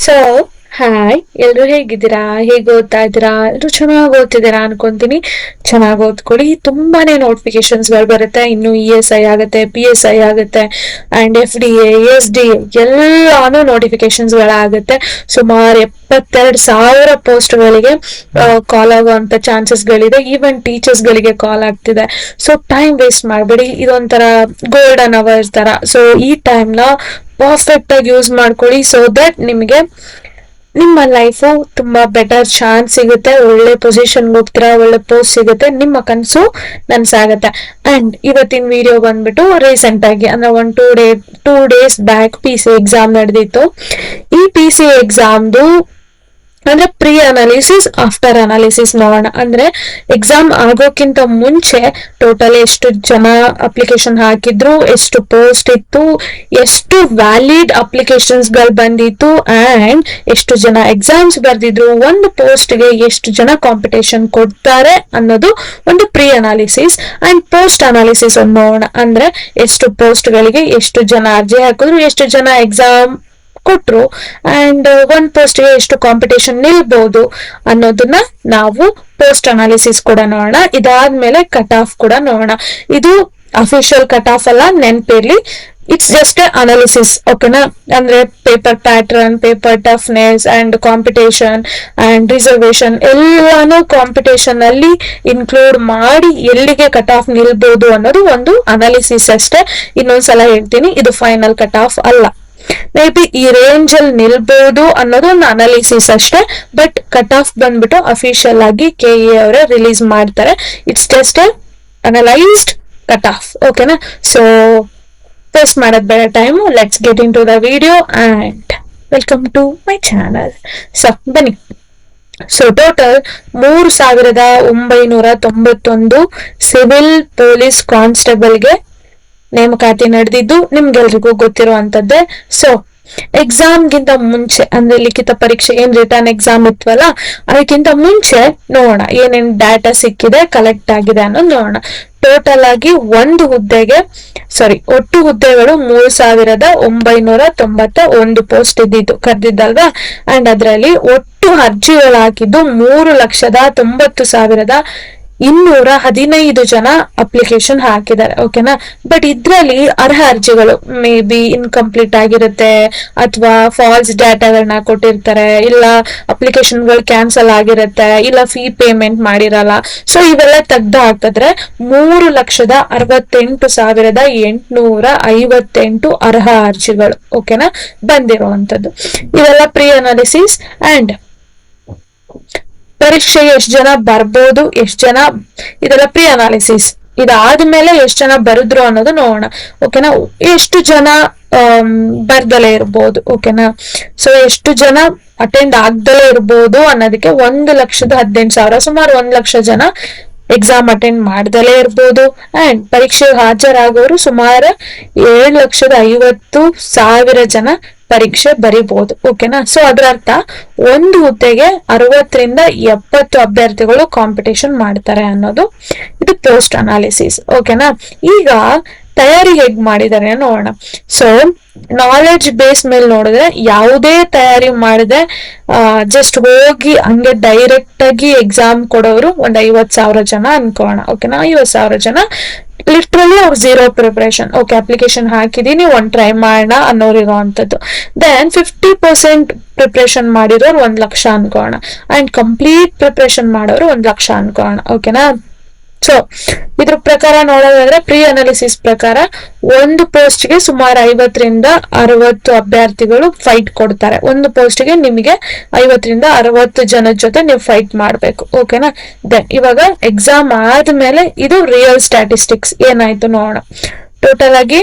So hi, ಎಲ್ರು ಹೇಗಿದ್ದೀರಾ? ಹೇಗೆ ಓದ್ತಾ ಇದ್ದೀರಾ? ಎಲ್ರು ಚೆನ್ನಾಗಿ ಓದ್ತಿದ್ದೀರಾ ಅನ್ಕೊಂತೀನಿ. ಚೆನ್ನಾಗಿ ಓದ್ಕೊಳ್ಳಿ. ತುಂಬಾನೇ ನೋಟಿಫಿಕೇಶನ್ಸ್ ಗಳು ಬರುತ್ತೆ. ಇನ್ನು ESI ಆಗುತ್ತೆ, PSI ಆಗುತ್ತೆ, ಅಂಡ್ FDA, SDA ಎಲ್ಲಾನು ನೋಟಿಫಿಕೇಶನ್ಸ್ ಗಳಾಗುತ್ತೆ. ಸುಮಾರು 72,000 ಪೋಸ್ಟ್ ಗಳಿಗೆ ಕಾಲ್ ಆಗುವಂತ ಚಾನ್ಸಸ್ ಗಳಿದೆ. ಈವನ್ ಟೀಚರ್ಸ್ ಗಳಿಗೆ ಕಾಲ್ ಆಗ್ತಿದೆ. ಸೊ ಟೈಮ್ ವೇಸ್ಟ್ ಮಾಡಬೇಡಿ. ಇದೊಂಥರ ಗೋಲ್ಡನ್ ಅವರ್ಸ್ ತರ. ಸೊ ಈ ಟೈಮ್ ನ ಪರ್ಫೆಕ್ಟ್ ಆಗಿ ಯೂಸ್ ಮಾಡ್ಕೊಳ್ಳಿ. ಸೊ ದಟ್ ನಿಮಗೆ ನಿಮ್ಮ ಲೈಫು ತುಂಬಾ ಬೆಟರ್ ಚಾನ್ಸ್ ಸಿಗುತ್ತೆ. ಒಳ್ಳೆ ಪೊಸಿಷನ್ ಹೋಗ್ತೀರಾ, ಒಳ್ಳೆ ಪೋಸ್ಟ್ ಸಿಗುತ್ತೆ, ನಿಮ್ಮ ಕನಸು ನನ್ಸಾಗತ್ತೆ. ಅಂಡ್ ಇವತ್ತಿನ ವಿಡಿಯೋ ಬಂದ್ಬಿಟ್ಟು ರೀಸೆಂಟ್ ಆಗಿ ಅಂದ್ರೆ 2 ಡೇಸ್ ಬ್ಯಾಕ್ PC ಎಕ್ಸಾಮ್ ನಡೆದಿತ್ತು. ಈ PC ಎಕ್ಸಾಮ್ದು ಅಂದ್ರೆ ಪ್ರೀ ಅನಾಲಿಸಿಸ್, ಆಫ್ಟರ್ ಅನಾಲಿಸಿಸ್ ನೋಡೋಣ. ಅಂದ್ರೆ ಎಕ್ಸಾಮ್ ಆಗೋಕ್ಕಿಂತ ಮುಂಚೆ ಟೋಟಲ್ ಎಷ್ಟು ಜನ ಅಪ್ಲಿಕೇಶನ್ ಹಾಕಿದ್ರು, ಎಷ್ಟು ಪೋಸ್ಟ್ ಇತ್ತು, ಎಷ್ಟು ವ್ಯಾಲಿಡ್ ಅಪ್ಲಿಕೇಶನ್ಸ್ ಗಳು ಬಂದಿತ್ತು, ಅಂಡ್ ಎಷ್ಟು ಜನ ಎಕ್ಸಾಮ್ಸ್ ಬರ್ದಿದ್ರು, ಒಂದು ಪೋಸ್ಟ್ ಗೆ ಎಷ್ಟು ಜನ ಕಾಂಪಿಟೇಷನ್ ಕೊಡ್ತಾರೆ ಅನ್ನೋದು ಒಂದು pre analysis. And post analysis ನೋಡೋಣ. ಅಂದ್ರೆ ಎಷ್ಟು ಪೋಸ್ಟ್ ಗಳಿಗೆ ಎಷ್ಟು ಜನ ಅರ್ಜಿ ಹಾಕಿದ್ರು, ಎಷ್ಟು ಜನ ಎಕ್ಸಾಮ್ ಕೊಟ್ರು, ಅಂಡ್ ಒಂದ್ ಪೋಸ್ಟ್ ಗೆ ಎಷ್ಟು ಕಾಂಪಿಟೇಷನ್ ನಿಲ್ಬಹುದು ಅನ್ನೋದನ್ನ ನಾವು ಪೋಸ್ಟ್ ಅನಾಲಿಸಿಸ್ ಕೂಡ ನೋಡೋಣ. ಇದಾದ್ಮೇಲೆ ಕಟ್ ಆಫ್ ಕೂಡ ನೋಡೋಣ. ಇದು ಅಫಿಷಿಯಲ್ ಕಟ್ ಆಫ್ ಅಲ್ಲ, ನೆನ್ಪಿರ್ಲಿ. ಇಟ್ಸ್ ಜಸ್ಟ್ ಅನಾಲಿಸಿಸ್, ಓಕೆನಾ? ಅಂದ್ರೆ paper pattern, paper toughness, and competition and reservation ಎಲ್ಲಾನು ಕಾಂಪಿಟೇಷನ್ ಅಲ್ಲಿ ಇನ್ಕ್ಲೂಡ್ ಮಾಡಿ ಎಲ್ಲಿಗೆ ಕಟ್ ಆಫ್ ನಿಲ್ಬಹುದು ಅನ್ನೋದು ಒಂದು ಅನಾಲಿಸಿಸ್ ಅಷ್ಟೇ. ಇನ್ನೊಂದ್ಸಲ ಹೇಳ್ತೀನಿ, ಇದು ಫೈನಲ್ ಕಟ್ ಆಫ್ ಅಲ್ಲ. ಮೇ ಬಿ ಈ ರೇಂಜ್ ಅಲ್ಲಿ ನಿಲ್ಬಹುದು ಅನ್ನೋದು ಒಂದು ಅನಾಲಿಸಿಸ್ ಅಷ್ಟೇ. ಬಟ್ ಕಟ್ ಆಫ್ ಬಂದ್ಬಿಟ್ಟು ಅಫಿಷಿಯಲ್ ಆಗಿ KE ಅವರೇ ರಿಲೀಸ್ ಮಾಡ್ತಾರೆ. It's just analysed cut off, ಓಕೆನಾ? ಸೊ ವೇಸ್ಟ್ ಮಾಡೋದ್ ಬೇಡ time. Let's get into the video and welcome to my channel. So ಬನ್ನಿ. ಸೊ ಟೋಟಲ್ 3,991 ಸಿವಿಲ್ ಪೊಲೀಸ್ ಕಾನ್ಸ್ಟೇಬಲ್ಗೆ ನೇಮಕಾತಿ ನಡೆದಿದ್ದು ನಿಮ್ಗೆಲ್ರಿಗೂ ಗೊತ್ತಿರುವಂತದ್ದೇ. ಸೊ ಎಕ್ಸಾಮ್ಗಿಂತ ಮುಂಚೆ ಅಂದ್ರೆ ಲಿಖಿತ ಪರೀಕ್ಷೆ ಏನ್ ರಿಟರ್ನ್ ಎಕ್ಸಾಮ್ ಇತ್ವಲ್ಲ, ಅದಕ್ಕಿಂತ ಮುಂಚೆ ನೋಡೋಣ ಏನೇನ್ ಡಾಟಾ ಸಿಕ್ಕಿದೆ, ಕಲೆಕ್ಟ್ ಆಗಿದೆ ಅನ್ನೋದು ನೋಡೋಣ. ಟೋಟಲ್ ಆಗಿ ಒಟ್ಟು ಹುದ್ದೆಗಳು 3,991 ಪೋಸ್ಟ್ ಇದ್ದಿದ್ದು ಕರೆದಿದ್ದಲ್ವಾ. ಅಂಡ್ ಅದರಲ್ಲಿ ಒಟ್ಟು ಅರ್ಜಿಗಳು ಹಾಕಿದ್ದು 3,90,215 ಜನ ಅಪ್ಲಿಕೇಶನ್ ಹಾಕಿದ್ದಾರೆ, ಓಕೆನಾ? ಬಟ್ ಇದ್ರಲ್ಲಿ ಅರ್ಹ ಅರ್ಜಿಗಳು ಮೇ ಬಿ ಇನ್ಕಂಪ್ಲೀಟ್ ಆಗಿರುತ್ತೆ, ಅಥವಾ ಫಾಲ್ಸ್ ಡಾಟಾಗಳನ್ನ ಕೊಟ್ಟಿರ್ತಾರೆ, ಇಲ್ಲ ಅಪ್ಲಿಕೇಶನ್ ಗಳು ಕ್ಯಾನ್ಸಲ್ ಆಗಿರುತ್ತೆ, ಇಲ್ಲ ಫೀ ಪೇಮೆಂಟ್ ಮಾಡಿರಲ್ಲ. ಸೊ ಇವೆಲ್ಲ ತೆಗ್ದು ಹಾಕಿದ್ರೆ 3,68,858 ಅರ್ಹ ಅರ್ಜಿಗಳು, ಓಕೆನಾ, ಬಂದಿರುವಂತದ್ದು. ಇವೆಲ್ಲ ಪ್ರೀ ಅನಾಲಿಸಿಸ್. ಅಂಡ್ ಪರೀಕ್ಷೆಗೆ ಎಷ್ಟು ಜನ ಬರ್ಬೋದು, ಎಷ್ಟು ಜನ, ಇದೆಲ್ಲ ಪ್ರೀ ಅನಾಲಿಸಿಸ್. ಇದಾದ್ಮೇಲೆ ಎಷ್ಟು ಜನ ಬರುದ್ರು ಅನ್ನೋದು ನೋಡೋಣ, ಓಕೆನಾ? ಎಷ್ಟು ಜನ ಬರ್ದಲೇ ಇರ್ಬೋದು, ಓಕೆನಾ? ಸೊ ಎಷ್ಟು ಜನ ಅಟೆಂಡ್ ಆಗ್ದಲೇ ಇರ್ಬೋದು ಅನ್ನೋದಕ್ಕೆ 1,18,000, ಸುಮಾರು 1 ಲಕ್ಷ ಜನ ಎಕ್ಸಾಮ್ ಅಟೆಂಡ್ ಮಾಡ್ದಲೇ ಇರ್ಬೋದು. ಅಂಡ್ ಪರೀಕ್ಷೆಗೆ ಹಾಜರಾಗೋರು ಸುಮಾರು 7,50,000 ಜನ ಪರೀಕ್ಷೆ ಬರಿಬಹುದು, ಓಕೆನಾ? ಸೊ ಅದರ ಅರ್ಥ ಒಂದು ಹುದ್ದೆಗೆ 60 ರಿಂದ 70 ಅಭ್ಯರ್ಥಿಗಳು ಕಾಂಪಿಟೇಷನ್ ಮಾಡ್ತಾರೆ ಅನ್ನೋದು. ಇದು ಪೋಸ್ಟ್ ಅನಾಲಿಸಿಸ್, ಓಕೆನಾ? ಈಗ ತಯಾರಿ ಹೇಗ್ ಮಾಡಿದ್ದಾರೆ ನೋಡೋಣ. ಸೊ ನಾಲೆಡ್ಜ್ ಬೇಸ್ ಮೇಲೆ ನೋಡಿದ್ರೆ, ಯಾವುದೇ ತಯಾರಿ ಮಾಡದೆ ಜಸ್ಟ್ ಹೋಗಿ ಹಂಗೆ ಡೈರೆಕ್ಟ್ ಆಗಿ ಎಕ್ಸಾಮ್ ಕೊಡೋರು ಒಂದ್ 50,000 ಜನ ಅನ್ಕೋಣ, ಓಕೆನಾ? 50,000 ಜನ ಲಿಟ್ರಲಿ ಅವ್ರು ಝೀರೋ ಪ್ರಿಪರೇಷನ್. ಓಕೆ, ಅಪ್ಲಿಕೇಶನ್ ಹಾಕಿದೀನಿ, ಒಂದ್ ಟ್ರೈ ಮಾಡೋಣ ಅನ್ನೋರು ಇರೋವಂಥದ್ದು. ದೆನ್ 50% ಪ್ರಿಪರೇಷನ್ ಮಾಡಿರೋರು 1 ಲಕ್ಷ ಅನ್ಕೋಣ, ಅಂಡ್ ಕಂಪ್ಲೀಟ್ ಪ್ರಿಪರೇಷನ್ ಮಾಡೋರು 1 ಲಕ್ಷ ಅನ್ಕೋಣ, ಓಕೆನಾ? ಸೊ ಇದ್ರ ಪ್ರಕಾರ ನೋಡೋದಾದ್ರೆ, ಪ್ರೀ ಅನಾಲಿಸಿಸ್ ಪ್ರಕಾರ ಒಂದು ಪೋಸ್ಟ್ ಗೆ ಸುಮಾರು 50 ರಿಂದ 60 ಅಭ್ಯರ್ಥಿಗಳು ಫೈಟ್ ಕೊಡ್ತಾರೆ. ಒಂದು ಪೋಸ್ಟ್ ಗೆ ನಿಮಗೆ 50 ರಿಂದ 60 ಜನದ ಜೊತೆ ನೀವು ಫೈಟ್ ಮಾಡ್ಬೇಕು, ಓಕೆನಾ? ದೆನ್ ಇವಾಗ ಎಕ್ಸಾಮ್ ಆದ್ಮೇಲೆ ಇದು ರಿಯಲ್ ಸ್ಟ್ಯಾಟಿಸ್ಟಿಕ್ಸ್ ಏನಾಯ್ತು ನೋಡೋಣ. ಟೋಟಲ್ ಆಗಿ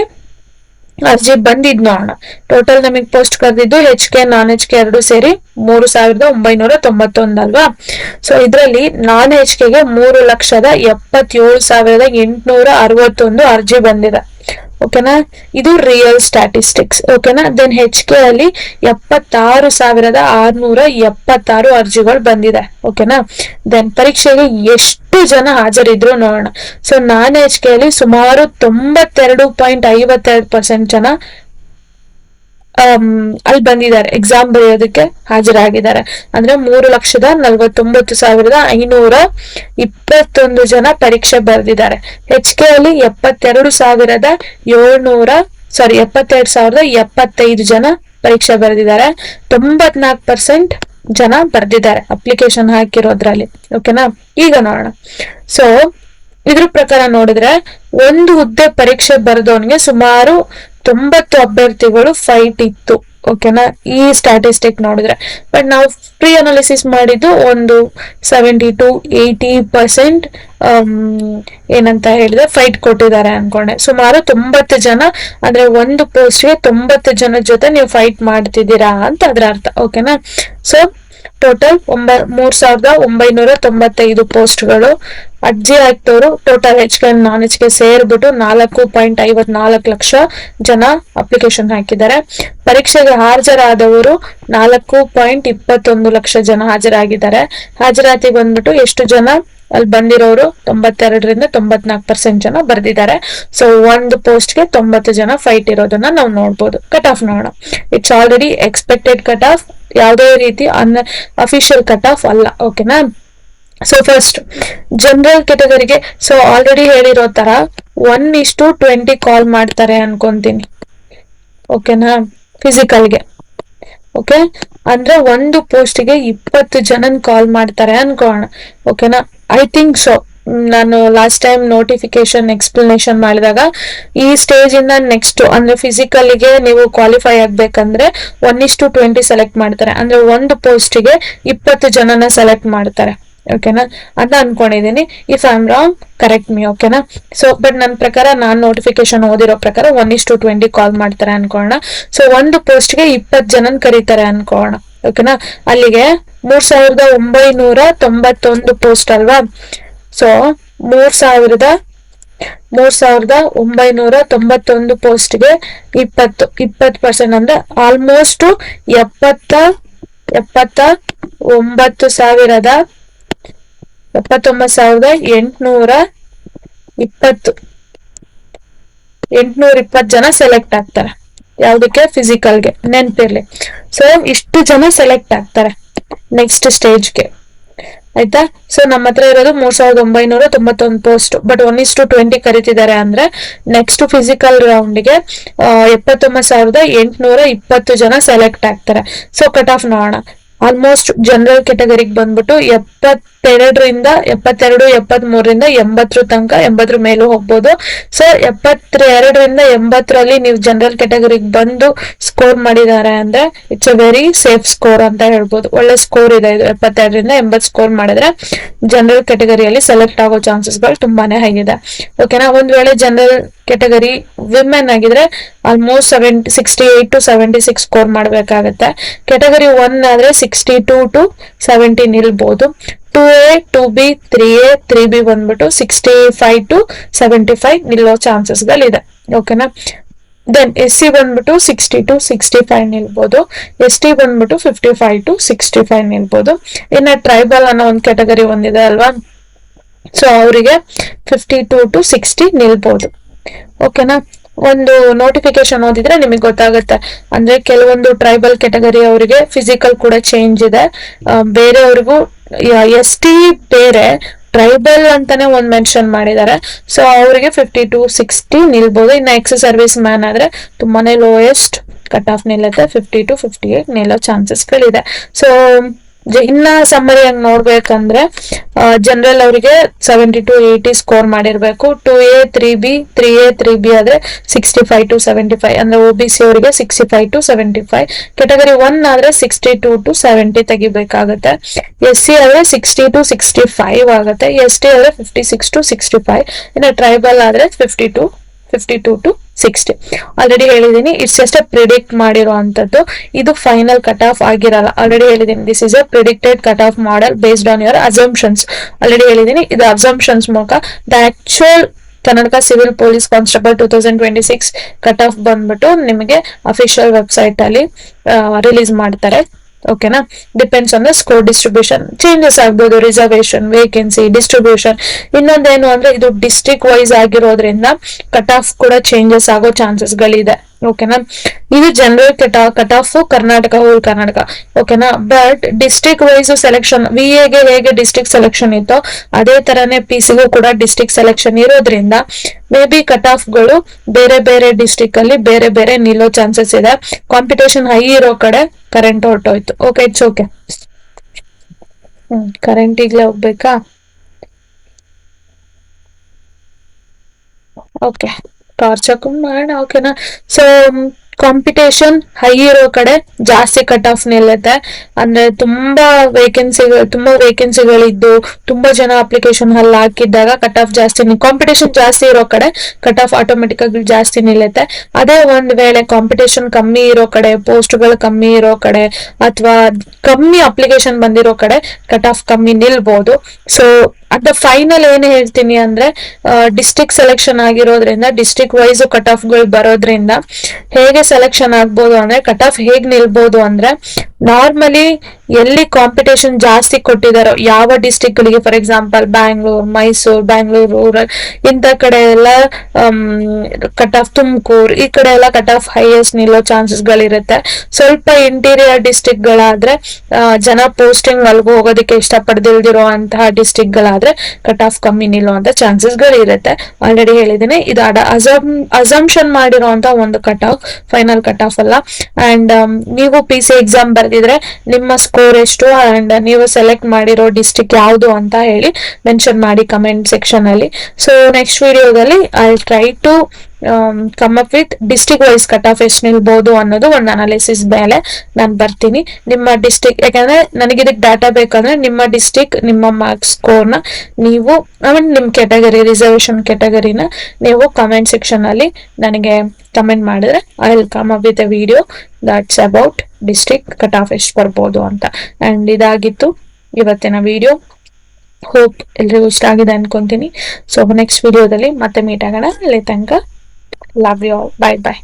ಅರ್ಜಿ ಬಂದಿದ್ ನೋಡೋಣ. ಟೋಟಲ್ ನಮಗೆ ಪೋಸ್ಟ್ ಕರೆದಿದ್ದು HK ನಾನ್ HK 2 ಸೇರಿ 3,991 ಅಲ್ವಾ? ಸೊ ಇದ್ರಲ್ಲಿ ನಾನ್ HK ಗೆ 3,77,861 ಅರ್ಜಿ ಬಂದಿದೆ, ಓಕೆನಾ? ಇದು ರಿಯಲ್ ಸ್ಟ್ಯಾಟಿಸ್ಟಿಕ್ಸ್, ಓಕೆನಾ? ದೆನ್ HK ಅಲ್ಲಿ 76,676 ಅರ್ಜಿಗಳು ಬಂದಿದೆ, ಓಕೆನಾ? ದೆನ್ ಪರೀಕ್ಷೆಗೆ ಎಷ್ಟು ಜನ ಹಾಜರಿದ್ರು ನೋಡೋಣ. ಸೊ ನಾನ್ HK ಅಲ್ಲಿ ಸುಮಾರು 92.52% ಜನ ಅಲ್ಲಿ ಬಂದಿದ್ದಾರೆ, ಎಕ್ಸಾಮ್ ಬರೆಯೋದಕ್ಕೆ ಹಾಜರಾಗಿದ್ದಾರೆ. ಅಂದ್ರೆ 3,49,521 ಜನ ಪರೀಕ್ಷೆ ಬರೆದಿದ್ದಾರೆ. HK ಅಲ್ಲಿ 72,775 ಜನ ಪರೀಕ್ಷೆ ಬರೆದಿದ್ದಾರೆ. 94% ಜನ ಬರ್ದಿದ್ದಾರೆ ಅಪ್ಲಿಕೇಶನ್ ಹಾಕಿರೋದ್ರಲ್ಲಿ. ಓಕೆನಾ, ಈಗ ನೋಡೋಣ. ಸೊ ಇದ್ರ ಪ್ರಕಾರ ನೋಡಿದ್ರೆ ಒಂದು ಹುದ್ದೆ ಪರೀಕ್ಷೆ ಬರೆದವನಿಗೆ ಸುಮಾರು 90 ಅಭ್ಯರ್ಥಿಗಳು ಫೈಟ್ ಇತ್ತು. ಓಕೆನಾ, ಈ ಸ್ಟ್ಯಾಟಿಸ್ಟಿಕ್ ನೋಡಿದ್ರೆ. ಬಟ್ ನಾವು ಪ್ರೀ ಅನಾಲಿಸಿಸ್ ಮಾಡಿದ್ದು ಒಂದು 70-80% ಏನಂತ ಹೇಳಿದ್ರೆ ಫೈಟ್ ಕೊಟ್ಟಿದ್ದಾರೆ ಅನ್ಕೊಂಡೆ. ಸುಮಾರು 90 ಜನ, ಅಂದ್ರೆ ಒಂದು ಪೋಸ್ಟ್ಗೆ 90 ಜನ ಜೊತೆ ನೀವು ಫೈಟ್ ಮಾಡ್ತಿದ್ದೀರಾ ಅಂತ ಅದ್ರ ಅರ್ಥ. ಓಕೆನಾ, ಸೊ ಟೋಟಲ್ 3,995 ಪೋಸ್ಟ್ಗಳು. ಅರ್ಜಿ ಹಾಕ್ತವ್ರು ಟೋಟಲ್ HK ನಾನ್ HK ಸೇರ್ಬಿಟ್ಟು 4.54 ಲಕ್ಷ ಜನ ಅಪ್ಲಿಕೇಶನ್ ಹಾಕಿದ್ದಾರೆ. ಪರೀಕ್ಷೆಗೆ ಹಾಜರಾದವರು 4.21 ಲಕ್ಷ ಜನ ಹಾಜರಾಗಿದ್ದಾರೆ. ಹಾಜರಾತಿ ಬಂದ್ಬಿಟ್ಟು ಎಷ್ಟು ಜನ ಅಲ್ಲಿ ಬಂದಿರೋರು 92-94% ಜನ ಬರ್ದಿದ್ದಾರೆ. ಸೊ ಒಂದು ಪೋಸ್ಟ್ಗೆ 90 ಜನ ಫೈಟ್ ಇರೋದನ್ನ ನಾವು ನೋಡ್ಬೋದು. ಕಟ್ ಆಫ್ ನೋಡೋಣ. It's already expected cut off, ಯಾವುದೇ ರೀತಿ ಅಫಿಷಿಯಲ್ ಕಟ್ ಆಫ್ ಅಲ್ಲ. ಓಕೆನಾ, ಸೊ ಫಸ್ಟ್ ಜನರಲ್ ಕೆಟಗರಿಗೆ. ಸೊ ಆಲ್ರೆಡಿ ಹೇಳಿರೋ ತರ 1:20 ಕಾಲ್ ಮಾಡ್ತಾರೆ ಅನ್ಕೊಂತೀನಿ. ಓಕೆನಾ, ಫಿಸಿಕಲ್ಗೆ. ಓಕೆ, ಅಂದ್ರೆ ಒಂದು ಪೋಸ್ಟ್ಗೆ 20 ಜನನ್ ಕಾಲ್ ಮಾಡ್ತಾರೆ ಅನ್ಕೋಣ. ಓಕೆನಾ, ಐ ಥಿಂಕ್ ಸೊ. ನಾನು ಲಾಸ್ಟ್ ಟೈಮ್ ನೋಟಿಫಿಕೇಶನ್ ಎಕ್ಸ್ಪ್ಲನೇಷನ್ ಮಾಡಿದಾಗ ಈ ಸ್ಟೇಜ್ ಇಂದ ನೆಕ್ಸ್ಟ್ ಅಂದ್ರೆ ಫಿಸಿಕಲ್ಗೆ ನೀವು ಕ್ವಾಲಿಫೈ ಆಗ್ಬೇಕಂದ್ರೆ 1:20 ಸೆಲೆಕ್ಟ್ ಮಾಡ್ತಾರೆ. ಅಂದ್ರೆ ಒಂದು ಪೋಸ್ಟ್ಗೆ 20 ಜನನ ಸೆಲೆಕ್ಟ್ ಮಾಡ್ತಾರೆ. ಓಕೆನಾ ಅಂತ ಅನ್ಕೊಂಡಿದೀನಿ. If I am wrong correct me. ಓಕೆನಾ, ಸೊ ಬಟ್ ನನ್ನ ಪ್ರಕಾರ ನಾನ್ ನೋಟಿಫಿಕೇಶನ್ ಓದಿರೋ ಪ್ರಕಾರ 1:20 ಕಾಲ್ ಮಾಡ್ತಾರೆ ಅನ್ಕೋಣ. ಸೊ ಒಂದು ಪೋಸ್ಟ್ಗೆ 20 ಜನನ್ ಕರೀತಾರೆ ಅನ್ಕೋಣ. ಓಕೆನಾ, ಅಲ್ಲಿಗೆ 3,991 ಪೋಸ್ಟ್ ಅಲ್ವಾ. ಸೊ 3,991 ಪೋಸ್ಟ್ಗೆ 20% ಅಂದ್ರೆ ಆಲ್ಮೋಸ್ಟ್ 79,820 ಜನ ಸೆಲೆಕ್ಟ್ ಆಗ್ತಾರೆ. ಯಾವ್ದಕ್ಕೆ? ಫಿಸಿಕಲ್ಗೆ. ನೆನ್ಪಿರ್ಲಿ. ಸೊ ಇಷ್ಟು ಜನ ಸೆಲೆಕ್ಟ್ ಆಗ್ತಾರೆ ನೆಕ್ಸ್ಟ್ ಸ್ಟೇಜ್ಗೆ. ಆಯ್ತಾ? ಸೊ ನಮ್ಮ ಹತ್ರ ಇರೋದು 3,991 ಪೋಸ್ಟ್. ಬಟ್ 1:20 ಕರಿತಿದ್ದಾರೆ ಅಂದ್ರೆ ನೆಕ್ಸ್ಟ್ ಫಿಸಿಕಲ್ ರೌಂಡ್ಗೆ 79,820 ಜನ ಸೆಲೆಕ್ಟ್ ಆಗ್ತಾರೆ. ಸೊ ಕಟ್ ಆಫ್ ನೋಡೋಣ. ಆಲ್ಮೋಸ್ಟ್ ಜನರಲ್ ಕೆಟಗರಿಗೆ ಬಂದ್ಬಿಟ್ಟು 72, 73 80 ತನಕ, 80 ಮೇಲೂ ಹೋಗ್ಬೋದು. ಸೊ 72 80 ನೀವು ಜನರಲ್ ಕೆಟಗರಿಗೆ ಬಂದು ಸ್ಕೋರ್ ಮಾಡಿದ್ದಾರೆ ಅಂದ್ರೆ it's a very safe score ಅಂತ ಹೇಳ್ಬೋದು. ಒಳ್ಳೆ ಸ್ಕೋರ್ ಇದೆ ಇದು. 72 80 ಸ್ಕೋರ್ ಮಾಡಿದ್ರೆ ಜನರಲ್ ಕೆಟಗರಿಯಲ್ಲಿ ಸೆಲೆಕ್ಟ್ ಆಗೋ ಚಾನ್ಸಸ್ಗಳು ತುಂಬಾನೇ ಆಗಿದೆ. ಓಕೆನಾ, ಒಂದ್ ವೇಳೆ ಜನರಲ್ ಕೆಟಗರಿ ವಿಮೆನ್ ಆಗಿದ್ರೆ ಆಲ್ಮೋಸ್ಟ್ 68 to 76 ಸ್ಕೋರ್ ಮಾಡ್ಬೇಕಾಗತ್ತೆ. ಕೆಟಗರಿ 1 ಆದ್ರೆ 62 to 70 ನಿಲ್ಬಹುದು. 2A 2B 3A 3B ಬಂದ್ಬಿಟ್ಟು 65 to 75 ನಿಲ್ಲೋ ಚಾನ್ಸಸ್ ಗಳಿದೆ. ಓಕೆನಾ, ದೆನ್ SC ಬಂದ್ಬಿಟ್ಟು 60 to 65 ನಿಲ್ಬಹುದು. ST ಬಂದ್ಬಿಟ್ಟು 55 to 65 ನಿಲ್ಬಹುದು. ಇನ್ನ ಟ್ರೈಬಲ್ ಅನ್ನೋ ಒಂದು ಕೆಟಗರಿ ಒಂದಿದೆ ಅಲ್ವಾ, ಸೊ ಅವರಿಗೆ 52 to 60 ನಿಲ್ಬಹುದು. ಓಕೆನಾ, ಒಂದು ನೋಟಿಫಿಕೇಶನ್ ಓದಿದ್ರೆ ನಿಮಗೆ ಗೊತ್ತಾಗುತ್ತೆ. ಅಂದ್ರೆ ಕೆಲವೊಂದು ಟ್ರೈಬಲ್ ಕೆಟಗರಿ ಅವರಿಗೆ ಫಿಸಿಕಲ್ ಕೂಡ ಚೇಂಜ್ ಇದೆ. ಬೇರೆಯವ್ರಿಗೂ ST ಬೇರೆ, ಟ್ರೈಬಲ್ ಅಂತಾನೆ ಒಂದ್ ಮೆನ್ಷನ್ ಮಾಡಿದ್ದಾರೆ. ಸೊ ಅವರಿಗೆ 50 to 60 ನಿಲ್ಬಹುದು. ಇನ್ನು ಎಕ್ಸ್ ಸರ್ವಿಸ್ ಮ್ಯಾನ್ ಆದ್ರೆ ತುಂಬಾನೇ ಲೋಯೆಸ್ಟ್ ಕಟ್ ಆಫ್ ನಿಲ್ಲುತ್ತೆ, 50 to 58 ನಿಲ್ಲೋ ಚಾನ್ಸಸ್ ಗಳಿದೆ. ಸೊ ಇನ್ನ ಸಮ್ಮರಿಯಾಗಿ ನೋಡ್ಬೇಕಂದ್ರೆ ಜನರಲ್ ಅವರಿಗೆ 70 to 80 ಸ್ಕೋರ್ ಮಾಡಿರ್ಬೇಕು. 2A 3B 3A 3B ಆದ್ರೆ 65 to 75, ಅಂದ್ರೆ OBC ಅವರಿಗೆ 65 to 75. ಕೆಟಗರಿ 1 ಆದ್ರೆ 62 to 70 ತೆಗಿಬೇಕಾಗತ್ತೆ. SC ಆದ್ರೆ 60 to 65 ಆಗುತ್ತೆ. ST ಆದ್ರೆ 56 to 65. ಇನ್ನು ಟ್ರೈಬಲ್ ಆದ್ರೆ 52 to 60. ಆಲ್ರೆಡಿ ಹೇಳಿದೀನಿ, ಇಟ್ಸ್ ಜಸ್ಟ್ ಪ್ರಿಡಿಕ್ಟ್ ಮಾಡಿರೋ ಅಂತದ್ದು. ಇದು ಫೈನಲ್ ಕಟ್ ಆಫ್ ಆಗಿರಲ್ಲ. ಆಲ್ರೆಡಿ ಹೇಳಿದೀನಿ, this is A predicted cut off model based on your assumptions. Already ಹೇಳಿದೀನಿ, ಇದು ಅಸಂಪ್ಷನ್ಸ್ ಮೂಲಕ the actual Karnataka civil police constable 2026 cut off ಬಂದ್ಬಿಟ್ಟು ನಿಮಗೆ ಅಫಿಷಿಯಲ್ ವೆಬ್ಸೈಟ್ ಅಲ್ಲಿ ರಿಲೀಸ್ ಮಾಡ್ತಾರೆ. ಓಕೆನಾ, depends on the score distribution. Changes ಆಗ್ಬೋದು, ರಿಸರ್ವೇಶನ್, ವೇಕೆನ್ಸಿ, ಡಿಸ್ಟ್ರಿಬ್ಯೂಷನ್. ಇನ್ನೊಂದೇನು ಅಂದ್ರೆ ಇದು ಡಿಸ್ಟ್ರಿಕ್ಟ್ ವೈಸ್ ಆಗಿರೋದ್ರಿಂದ ಕಟ್ ಆಫ್ ಕೂಡ ಚೇಂಜಸ್ ಆಗೋ ಚಾನ್ಸಸ್ ಗಳಿದೆ. ಓಕೆನಾ. ಇದು general cut off Karnataka, whole Karnataka. ಓಕೆನಾ. ಬಟ್ ಡಿಸ್ಟ್ರಿಕ್ಟ್ ವೈಸ್ ಸೆಲೆಕ್ಷನ್, ಗೆ ಹೇಗೆ ಡಿಸ್ಟ್ರಿಕ್ಟ್ ಸೆಲೆಕ್ಷನ್ ಇತ್ತೋ ಅದೇ ತರನೇ ಪಿಸಿಗೂ ಕೂಡ ಡಿಸ್ಟ್ರಿಕ್ಟ್ ಸೆಲೆಕ್ಷನ್ ಇರೋದ್ರಿಂದ ಮೇ ಬಿ ಕಟ್ ಆಫ್ ಗಳು ಬೇರೆ ಬೇರೆ ಡಿಸ್ಟ್ರಿಕ್ಟ್ ಅಲ್ಲಿ ಬೇರೆ ಬೇರೆ ನಿಲ್ಲೋ ಚಾನ್ಸಸ್ ಇದೆ. ಕಾಂಪಿಟೇಷನ್ ಹೈ ಇರೋ ಕಡೆ ಕರೆಂಟ್ ಹೊರಟೋಯ್ತು. Okay, it's okay. ಕರೆಂಟ್ ಈಗ್ಲೇ ಹೋಗ್ಬೇಕಾ? ಓಕೆ, ಟಾರ್ಚ್ ಹಾಕೊಂಡ್ ಮಾಡೋಣ. ಓಕೆನಾ. ಸೊ ಕಾಂಪಿಟೇಷನ್ ಹೈ ಇರೋ ಕಡೆ ಜಾಸ್ತಿ ಕಟ್ ಆಫ್ ನಿಲ್ಲುತ್ತೆ. ಅಂದ್ರೆ ತುಂಬಾ ವೇಕೆನ್ಸಿಗಳಿದ್ದು ತುಂಬಾ ಜನ ಅಪ್ಲಿಕೇಶನ್ ಅಲ್ಲಿ ಹಾಕಿದ್ದಾಗ ಕಟ್ ಆಫ್ ಜಾಸ್ತಿ, ಕಾಂಪಿಟೇಷನ್ ಜಾಸ್ತಿ ಇರೋ ಕಡೆ ಕಟ್ ಆಫ್ ಆಟೋಮೆಟಿಕ್ ಆಗಿ ಜಾಸ್ತಿ ನಿಲ್ಲುತ್ತೆ. ಅದೇ ಒಂದ್ ವೇಳೆ ಕಾಂಪಿಟೇಷನ್ ಕಮ್ಮಿ ಇರೋ ಕಡೆ, ಪೋಸ್ಟ್ಗಳು ಕಮ್ಮಿ ಇರೋ ಕಡೆ ಅಥವಾ ಕಮ್ಮಿ ಅಪ್ಲಿಕೇಶನ್ ಬಂದಿರೋ ಕಡೆ ಕಟ್ ಆಫ್ ಕಮ್ಮಿ ನಿಲ್ಬಹುದು. ಸೊ ಅದ ಫೈನಲ್ ಏನ್ ಹೇಳ್ತೀನಿ ಅಂದ್ರೆ, ಡಿಸ್ಟ್ರಿಕ್ಟ್ ಸೆಲೆಕ್ಷನ್ ಆಗಿರೋದ್ರಿಂದ ಡಿಸ್ಟ್ರಿಕ್ಟ್ ವೈಸ್ ಕಟ್ ಆಫ್ ಗಳು ಬರೋದ್ರಿಂದ ಹೇಗೆ ಸೆಲೆಕ್ಷನ್ ಆಗ್ಬೋದು ಅಂದ್ರೆ, ಕಟ್ ಆಫ್ ಹೇಗ್ ನಿಲ್ಬಹುದು ಅಂದ್ರೆ, ನಾರ್ಮಲಿ ಎಲ್ಲಿ ಕಾಂಪಿಟೇಷನ್ ಜಾಸ್ತಿ ಕೊಟ್ಟಿದಾರೋ ಯಾವ ಡಿಸ್ಟ್ರಿಕ್ಟ್ ಗಳಿಗೆ, for example Bangalore, Mysuru, Bangalore rural ಇಂತ ಕಡೆ ಎಲ್ಲ ಕಟ್ ಆಫ್, ತುಮಕೂರು ಈ ಕಡೆ ಎಲ್ಲ ಕಟ್ ಆಫ್ ಹೈಯೆಸ್ಟ್ ನಿಲ್ಲೋ ಚಾನ್ಸಸ್ ಗಳಿರುತ್ತೆ. ಸ್ವಲ್ಪ ಇಂಟೀರಿಯರ್ ಡಿಸ್ಟ್ರಿಕ್ಟ್ ಗಳಾದ್ರೆ, ಜನ ಪೋಸ್ಟಿಂಗ್ ಅಲ್ಗೂ ಹೋಗೋದಕ್ಕೆ ಇಷ್ಟಪಡ್ದಿಲ್ದಿರೋ ಅಂತಹ ಡಿಸ್ಟ್ರಿಕ್ಟ್ ಗಳಾದ್ರೆ ಕಟ್ ಆಫ್ ಕಮ್ಮಿ ನಿಲ್ಲುವಂತ ಚಾನ್ಸಸ್ ಗಳು ಇರುತ್ತೆ. ಆಲ್ರೆಡಿ ಹೇಳಿದ್ದೀನಿ, ಇದು ಅಸಂಪ್ಷನ್ ಮಾಡಿರುವಂತ ಒಂದು cut off, final cut off ಅಲ್ಲ. ಅಂಡ್ ನೀವು PC ಎಕ್ಸಾಮ್ ಬರ್ದಿದ್ರೆ ನಿಮ್ಮ ಸ್ಕೋರ್ ಎಷ್ಟು ಅಂಡ್ ನೀವು ಸೆಲೆಕ್ಟ್ ಮಾಡಿರೋ ಡಿಸ್ಟ್ರಿಕ್ಟ್ ಯಾವುದು ಅಂತ ಹೇಳಿ ಮೆನ್ಷನ್ ಮಾಡಿ ಕಮೆಂಟ್ ಸೆಕ್ಷನ್ ಅಲ್ಲಿ. ಸೊ ನೆಕ್ಸ್ಟ್ ವಿಡಿಯೋದಲ್ಲಿ I try to come up with district wise cut off ಎಷ್ಟು ನಿಲ್ಬಹುದು ಅನ್ನೋದು ಒಂದು ಅನಾಲಿಸಿಸ್ ಮೇಲೆ ನಾನು ಬರ್ತೀನಿ. ನಿಮ್ಮ ಡಿಸ್ಟ್ರಿಕ್ಟ್, ಯಾಕಂದ್ರೆ ನನಗೆ ಇದಕ್ಕೆ ಡಾಟಾ ಬೇಕಂದ್ರೆ ನಿಮ್ಮ ಡಿಸ್ಟ್ರಿಕ್ಟ್, ನಿಮ್ಮ ಮಾರ್ಕ್ಸ್ ಸ್ಕೋರ್ ನ ನೀವು ನಿಮ್ ಕ್ಯಾಟಗರಿ, ರಿಸರ್ವೇಶನ್ ಕ್ಯಾಟಗರಿನ ನೀವು ಕಮೆಂಟ್ ಸೆಕ್ಷನ್ ಅಲ್ಲಿ ನನಗೆ ಕಮೆಂಟ್ ಮಾಡಿದ್ರೆ I will come up with A video that's about district cut off ಎಷ್ಟು ಬರ್ಬೋದು ಅಂತ. ಅಂಡ್ ಇದಾಗಿತ್ತು ಇವತ್ತಿನ ವಿಡಿಯೋ. ಹೋಪ್ ಎಲ್ರಿಗೂ ಇಷ್ಟ ಆಗಿದೆ ಅನ್ಕೊಂತೀನಿ. ಸೊ ನೆಕ್ಸ್ಟ್ ವಿಡಿಯೋದಲ್ಲಿ ಮತ್ತೆ ಮೀಟ್ ಆಗೋಣ. ಅಲ್ಲಿ ತನಕ love you all. Bye by.